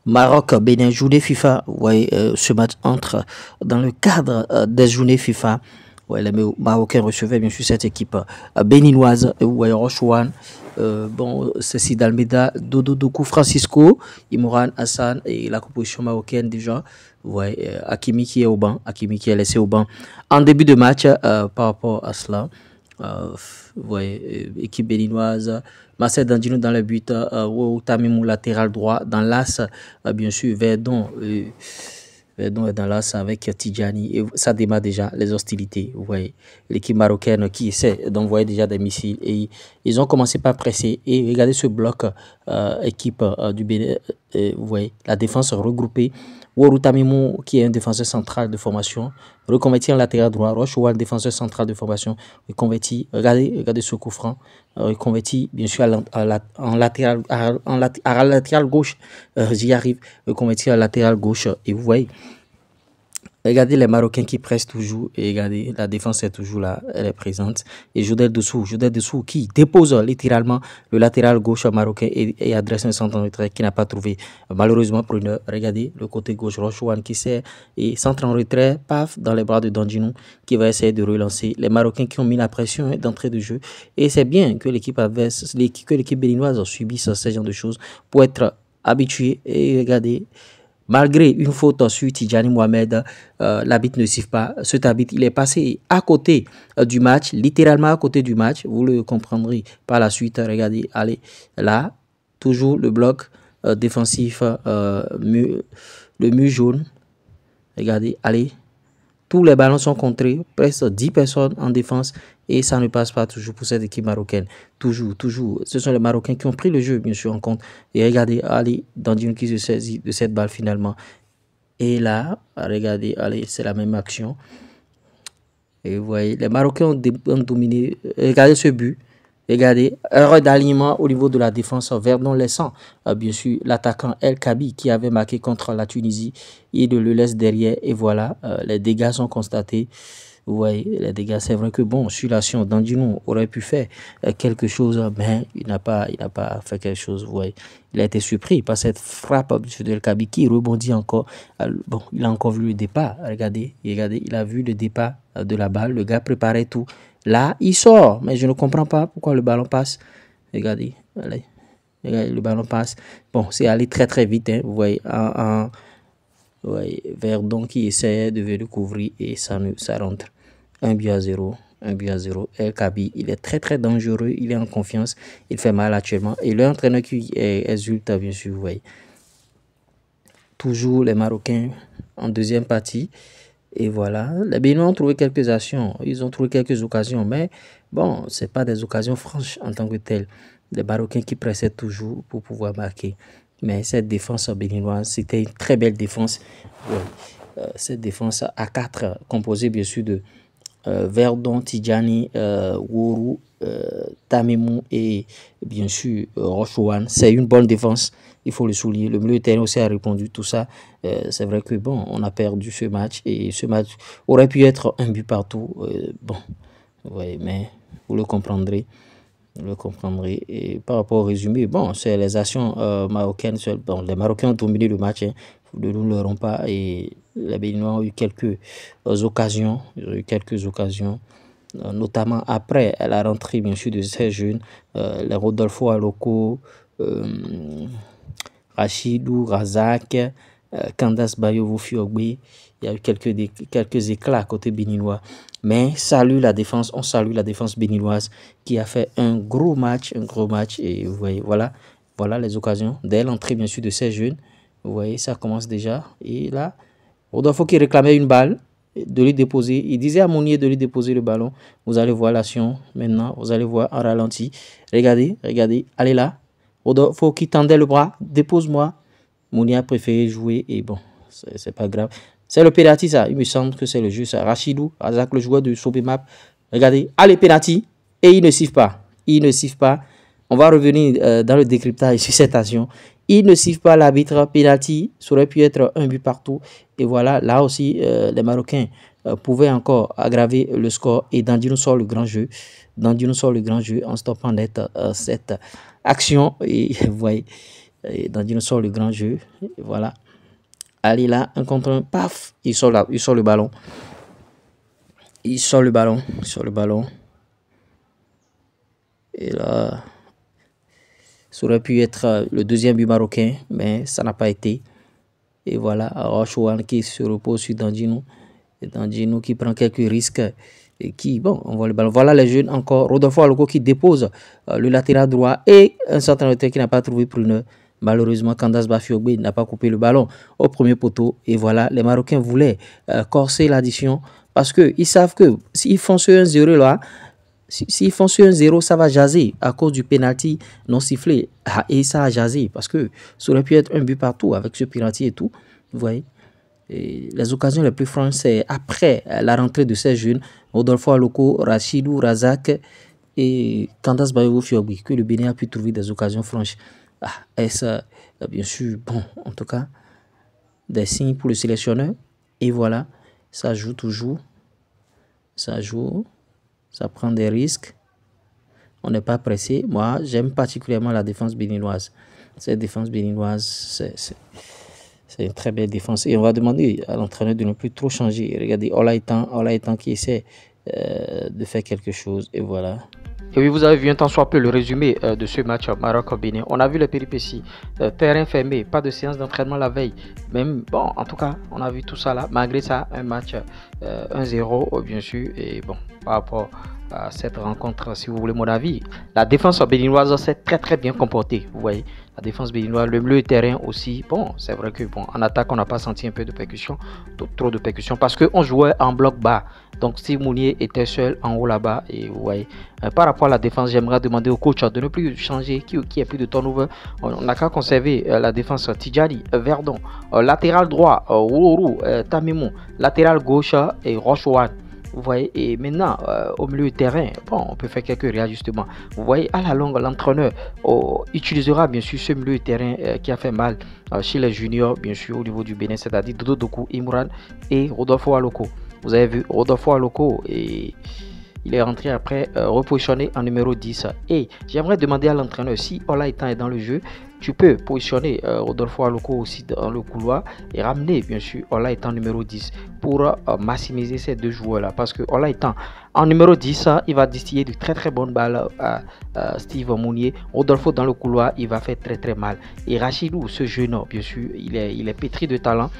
Maroc-Bénin, journée FIFA. Ouais, ce match entre dans le cadre des journées FIFA. Ouais, les Marocains recevaient bien sûr cette équipe béninoise. Ouais, Rochouane, bon, Cécile Dalmeda, Dodo Doku, Francisco, Imoran Hassan et la composition marocaine déjà. Ouais, Hakimi qui est au banc, Hakimi qui est laissé au banc en début de match par rapport à cela. Ouais, équipe béninoise. Marcel Dandino dans le but, Tamimou latéral droit, dans l'axe, bien sûr, Verdon. Verdon est dans l'axe avec Tidjani. Et ça démarre déjà les hostilités. Vous voyez, l'équipe marocaine qui essaie d'envoyer déjà des missiles. Et ils ont commencé par presser. Et regardez ce bloc, équipe du Bénin. Vous voyez, la défense regroupée. Worou Tamimou, qui est un défenseur central de formation, reconverti en latéral droit. Roche Oual, défenseur central de formation, reconverti. Regardez ce coup franc. Reconverti, bien sûr, en latéral, à latéral gauche. J'y arrive. Reconverti en latéral gauche. Et vous voyez, regardez les Marocains qui pressent toujours. Et regardez, la défense est toujours là. Elle est présente. Et Jodel Dessous qui dépose littéralement le latéral gauche marocain et adresse un centre en retrait qui n'a pas trouvé. Malheureusement pour une heure. Regardez le côté gauche. Rochouane qui sert et centre en retrait. Paf, dans les bras de Dandinou qui va essayer de relancer. Les Marocains qui ont mis la pression d'entrée de jeu. Et c'est bien que l'équipe béninoise subisse ce genre de choses pour être habitué. Et regardez. Malgré une faute sur Tidjani Mohamed, l'arbitre ne siffle pas. Cet arbitre, il est passé à côté du match, littéralement à côté du match. Vous le comprendrez par la suite. Regardez, allez, là, toujours le bloc défensif, le mur jaune. Regardez, allez, tous les ballons sont contrés, presque 10 personnes en défense et ça ne passe pas toujours pour cette équipe marocaine. Toujours. Ce sont les Marocains qui ont pris le jeu, bien sûr, en compte. Et regardez, allez, Dandine qui se saisit de cette balle finalement. Et là, regardez, allez, c'est la même action. Et vous voyez, les Marocains ont dominé. Regardez ce but. Regardez, erreur d'alignement au niveau de la défense, Verdon laissant, bien sûr, l'attaquant El Kabi qui avait marqué contre la Tunisie. Il le laisse derrière et voilà, les dégâts sont constatés. Vous voyez, les dégâts, c'est vrai que bon, sur l'action, Dandino aurait pu faire quelque chose, mais il n'a pas fait quelque chose. Vous voyez, il a été surpris par cette frappe de El Kabi qui rebondit encore. Bon, il a encore vu le départ. Regardez, il a vu le départ de la balle. Le gars préparait tout. Là, il sort, mais je ne comprends pas pourquoi le ballon passe. Regardez, allez, regardez le ballon passe. Bon, c'est allé très très vite, hein, vous voyez, ouais, Verdon qui essaie de le couvrir et ça rentre. 1-0. El Kabi, il est très très dangereux, il est en confiance, il fait mal actuellement. Et l'entraîneur qui exulte, bien sûr, vous voyez. Toujours les Marocains en deuxième partie. Et voilà, les Béninois ont trouvé quelques actions, ils ont trouvé quelques occasions, mais bon, ce n'est pas des occasions franches en tant que telles. Les Marocains qui pressaient toujours pour pouvoir marquer. Mais cette défense béninoise, c'était une très belle défense. Ouais. Cette défense à 4, composée bien sûr de Verdon, Tidjani, Wourou, Tamimou et bien sûr Rochouane. C'est une bonne défense, il faut le souligner. Le milieu de terrain aussi a répondu, tout ça. C'est vrai que bon, on a perdu ce match et ce match aurait pu être un but partout. Bon, ouais, mais vous le comprendrez. Vous le comprendrez. Et par rapport au résumé, bon, c'est les actions marocaines. Bon, les Marocains ont dominé le match, hein, ne nous leurrons pas. Et les Béninois ont eu quelques occasions. Notamment après la rentrée, bien sûr, de ces jeunes. Les Rodolfo Aloko, Rachidou, Razak, Kandas Bayovo Fiogbe. Il y a eu quelques éclats côté béninois. Mais on salue la défense béninoise qui a fait un gros match. Et vous voyez, voilà les occasions. Dès l'entrée, bien sûr, de ces jeunes, vous voyez, ça commence déjà. Et là, Rodolfo qui réclamait une balle, de lui déposer. Il disait à Mounier de lui déposer le ballon. Vous allez voir l'action maintenant. Vous allez voir en ralenti. Regardez. Allez là. Rodolfo qui tendait le bras. Dépose-moi. Mounier a préféré jouer. Et bon, c'est pas grave. C'est le penalty, ça. Il me semble que c'est le jeu, ça. Rachidou, Razak, le joueur de Sobemap. Regardez. Allez, penalty. Et il ne siffle pas. On va revenir dans le décryptage sur cette action. Il ne siffle pas l'arbitre. Penalty. Ça aurait pu être un but partout. Et voilà, là aussi, les Marocains pouvaient encore aggraver le score. Et Dandino sort le grand jeu. En stoppant net cette action. Et vous voyez, Et Dandino sort le grand jeu. Et voilà. Ali là, un contre un, paf, il sort le ballon. Il sort le ballon. Et là, ça aurait pu être le deuxième but marocain, mais ça n'a pas été. Et voilà, Rochouane qui se repose sur Dandino. Et Dandino qui prend quelques risques. Et qui, bon, on voit le ballon. Voilà les jeunes encore. Rodolfo Aloko qui dépose le latéral droit. Et un certain notaire qui n'a pas trouvé Pruneur. Malheureusement, Candace Bafiogbe n'a pas coupé le ballon au premier poteau. Et voilà, les Marocains voulaient corser l'addition. Parce qu'ils savent que s'ils font ce 1-0 là, s'ils font ce 1-0, ça va jaser à cause du penalty non sifflé. Et ça a jasé parce que ça aurait pu être un but partout avec ce penalty et tout. Vous voyez. Et les occasions les plus franches, c'est après la rentrée de ces jeunes, Rodolfo Aloko, Rachidou, Razak et Candace Bafiogbe, que le Bénin a pu trouver des occasions franches. Est-ce bien sûr, bon, en tout cas, des signes pour le sélectionneur. Et voilà, ça joue toujours. Ça joue. Ça prend des risques. On n'est pas pressé. Moi, j'aime particulièrement la défense béninoise. Cette défense béninoise, c'est une très belle défense. Et on va demander à l'entraîneur de ne plus trop changer. Regardez, Olaïtan qui essaie de faire quelque chose. Et voilà. Et oui, vous avez vu un tant soit peu le résumé de ce match Maroc-Bénin. On a vu les péripéties, terrain fermé, pas de séance d'entraînement la veille. Même, bon, en tout cas, on a vu tout ça là. Malgré ça, un match 1-0, bien sûr. Et bon, par rapport à cette rencontre, si vous voulez mon avis, la défense béninoise s'est très bien comportée. Vous voyez, la défense béninoise, le milieu de terrain aussi. Bon, c'est vrai que bon, en attaque, on n'a pas senti un peu de percussion, trop de percussion, parce qu'on jouait en bloc bas. Donc, Steve Mounier était seul en haut là-bas. Et vous voyez, par rapport à la défense, j'aimerais demander au coach de ne plus changer, qui ait plus de turnover. On n'a qu'à conserver la défense Tidjani, Verdon, latéral droit, Ourourou, Tamimou, latéral gauche et Rochouane. Vous voyez, et maintenant, au milieu de terrain, bon, on peut faire quelques réajustements. Vous voyez, à la longue, l'entraîneur utilisera bien sûr ce milieu de terrain qui a fait mal chez les juniors, bien sûr, au niveau du Bénin, c'est-à-dire Dodo Doku, Imran et Rodolfo Aloko. Vous avez vu, Rodolfo Aloko, et il est rentré après repositionné en numéro 10. Et j'aimerais demander à l'entraîneur, si Olaïtan est dans le jeu, tu peux positionner Rodolfo Aloko aussi dans le couloir et ramener bien sûr Olaïtan numéro 10 pour maximiser ces deux joueurs-là. Parce que Olaïtan en numéro 10, il va distiller de très bonnes balles à Steve Mounier. Rodolfo dans le couloir, il va faire très mal. Et Rachidou, ce jeune, bien sûr, il est pétri de talent.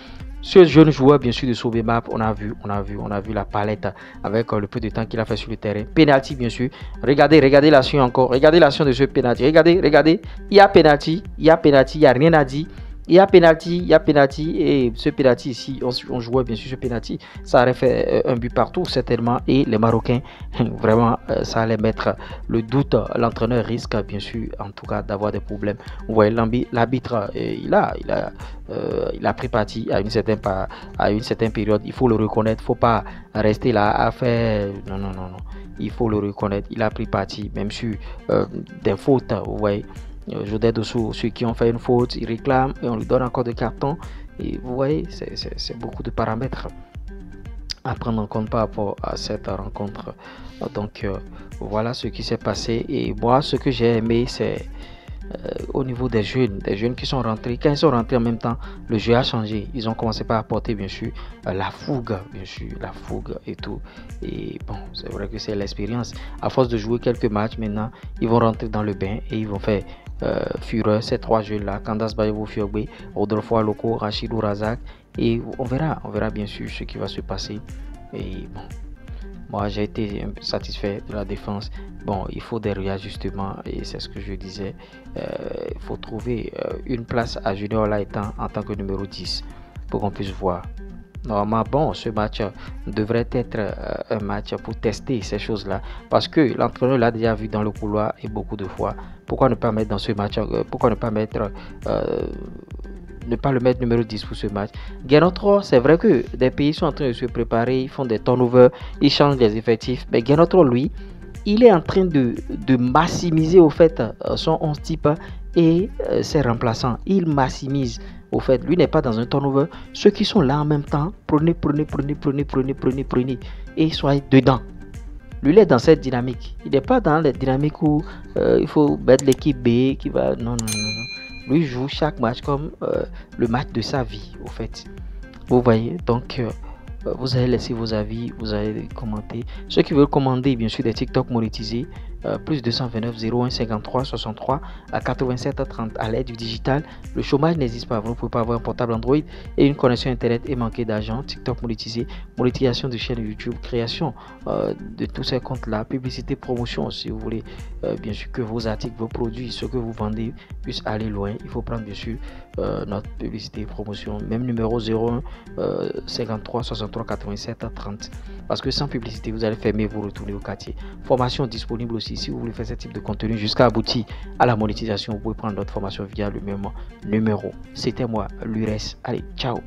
Ce jeune joueur, bien sûr, de Sobemap, on a vu la palette avec le peu de temps qu'il a fait sur le terrain. Penalty, bien sûr. Regardez l'action encore. Regardez l'action de ce penalty. Regardez. Il y a penalty, il n'y a rien à dire. Il y a penalty, et ce penalty ici, on jouait bien sûr ce penalty, ça aurait fait un but partout certainement, et les Marocains, vraiment, ça allait mettre le doute. L'entraîneur risque bien sûr, en tout cas, d'avoir des problèmes. Vous voyez, l'arbitre, il a pris parti à une certaine période. Il faut le reconnaître, il ne faut pas rester là à faire non. Il faut le reconnaître, il a pris parti, même sur des fautes, vous voyez. Jodé Dossou, ceux qui ont fait une faute, ils réclament et on lui donne encore des cartons. Et vous voyez, c'est beaucoup de paramètres à prendre en compte par rapport à cette rencontre. Donc voilà ce qui s'est passé. Et moi, ce que j'ai aimé, c'est au niveau des jeunes qui sont rentrés. Quand ils sont rentrés en même temps, le jeu a changé. Ils ont commencé par apporter bien sûr la fougue, et tout. Et bon, c'est vrai que c'est l'expérience. À force de jouer quelques matchs maintenant, ils vont rentrer dans le bain et ils vont faire fureur ces trois jeunes là, Candace Bafiogbe, Rodolfo Aloko, Rachidou Razak, et on verra bien sûr ce qui va se passer. Et bon, moi j'ai été un peu satisfait de la défense. Bon, il faut des réajustements et c'est ce que je disais. Il faut trouver une place à Junior Olaïtan en tant que numéro 10 pour qu'on puisse voir. Normalement, bon, ce match devrait être un match pour tester ces choses-là. Parce que l'entraîneur l'a déjà vu dans le couloir et beaucoup de fois. Pourquoi ne pas mettre dans ce match, pourquoi ne pas le mettre numéro 10 pour ce match. Guénotro, c'est vrai que des pays sont en train de se préparer, ils font des turnovers, ils changent les effectifs. Mais Guénotro, lui, il est en train de maximiser au fait son 11 type et ses remplaçants. Il maximise. Au fait, lui n'est pas dans un turnover. Ceux qui sont là en même temps, prenez et soyez dedans. Lui, il est dans cette dynamique. Il n'est pas dans la dynamique où il faut mettre l'équipe B qui va. Non. lui joue chaque match comme le match de sa vie, au fait. Vous voyez, donc vous allez laisser vos avis, vous allez commenter. Ceux qui veulent commander, bien sûr, des TikTok monétisés, plus 229 01 53 63 à 87 30 à l'aide du digital. Le chômage n'existe pas. Vous ne pouvez pas avoir un portable Android et une connexion Internet et manquer d'argent. TikTok monétisé, monétisation de chaîne YouTube, création de tous ces comptes-là, publicité, promotion, si vous voulez, bien sûr, que vos articles, vos produits, ce que vous vendez puissent aller loin. Il faut prendre, bien sûr, notre publicité et promotion. Même numéro 01 53 63 87 30. Parce que sans publicité, vous allez fermer, vous retourner au quartier. Formation disponible aussi si vous voulez faire ce type de contenu jusqu'à aboutir à la monétisation. Vous pouvez prendre notre formation via le même numéro. C'était moi, l'URES. Allez, ciao.